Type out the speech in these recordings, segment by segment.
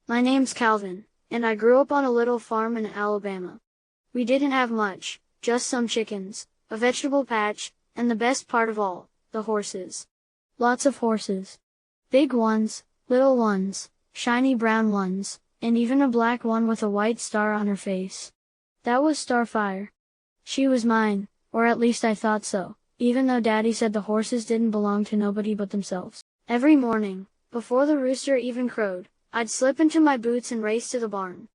My name's Calvin, and I grew up on a little farm in Alabama. We didn't have much, just some chickens, a vegetable patch, and the best part of all, the horses. Lots of horses. Big ones, little ones, shiny brown ones, and even a black one with a white star on her face. That was Starfire. She was mine, or at least I thought so, even though Daddy said the horses didn't belong to nobody but themselves. Every morning, before the rooster even crowed, I'd slip into my boots and race to the barn.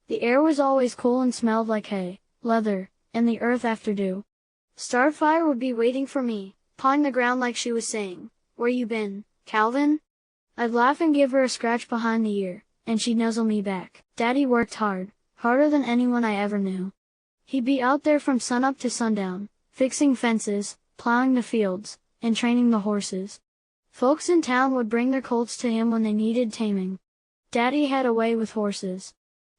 The air was always cool and smelled like hay, leather, and the earth after dew. Starfire would be waiting for me, pawing the ground like she was saying, "Where you been, Calvin?" I'd laugh and give her a scratch behind the ear, and she'd nuzzle me back. Daddy worked hard, harder than anyone I ever knew. He'd be out there from sunup to sundown, fixing fences, plowing the fields, and training the horses. Folks in town would bring their colts to him when they needed taming. Daddy had a way with horses.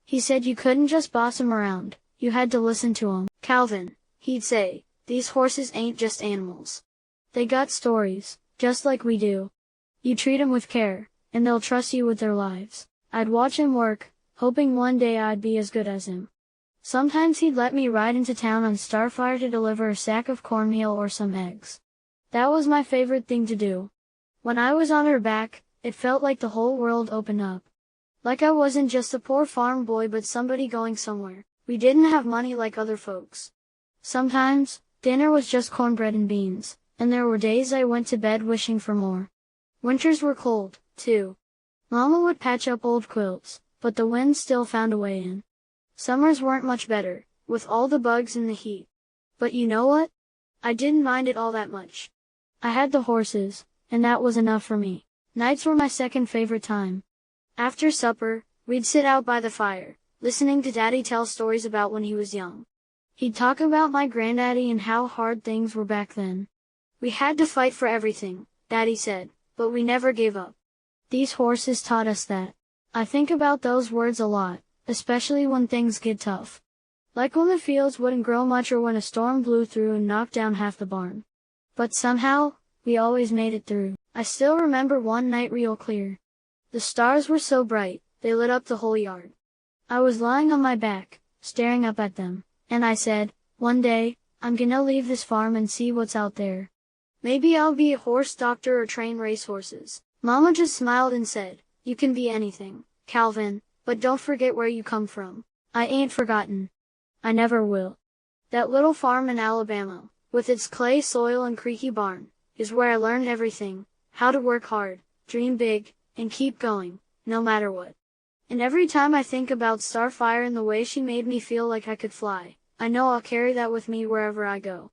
He said you couldn't just boss 'em around, you had to listen to 'em. "Calvin," he'd say, "these horses ain't just animals. They got stories, just like we do. You treat 'em with care, and they'll trust you with their lives." I'd watch him work, hoping one day I'd be as good as him. Sometimes he'd let me ride into town on Starfire to deliver a sack of cornmeal or some eggs. That was my favorite thing to do. When I was on her back, it felt like the whole world opened up. Like I wasn't just a poor farm boy but somebody going somewhere. We didn't have money like other folks. Sometimes, dinner was just cornbread and beans, and there were days I went to bed wishing for more. Winters were cold, too. Mama would patch up old quilts, but the wind still found a way in. Summers weren't much better, with all the bugs and the heat. But you know what? I didn't mind it all that much. I had the horses, and that was enough for me. Nights were my second favorite time. After supper, we'd sit out by the fire, listening to Daddy tell stories about when he was young. He'd talk about my granddaddy and how hard things were back then. We had to fight for everything, Daddy said, but we never gave up. These horses taught us that. I think about those words a lot, especially when things get tough. Like when the fields wouldn't grow much or when a storm blew through and knocked down half the barn. But somehow, we always made it through. I still remember one night real clear. The stars were so bright, they lit up the whole yard. I was lying on my back, staring up at them, and I said, "One day, I'm gonna leave this farm and see what's out there. Maybe I'll be a horse doctor or train racehorses." Mama just smiled and said, "You can be anything, Calvin, but don't forget where you come from." I ain't forgotten. I never will. That little farm in Alabama, with its clay soil and creaky barn, is where I learned everything, how to work hard, dream big, and keep going, no matter what. And every time I think about Starfire and the way she made me feel like I could fly, I know I'll carry that with me wherever I go.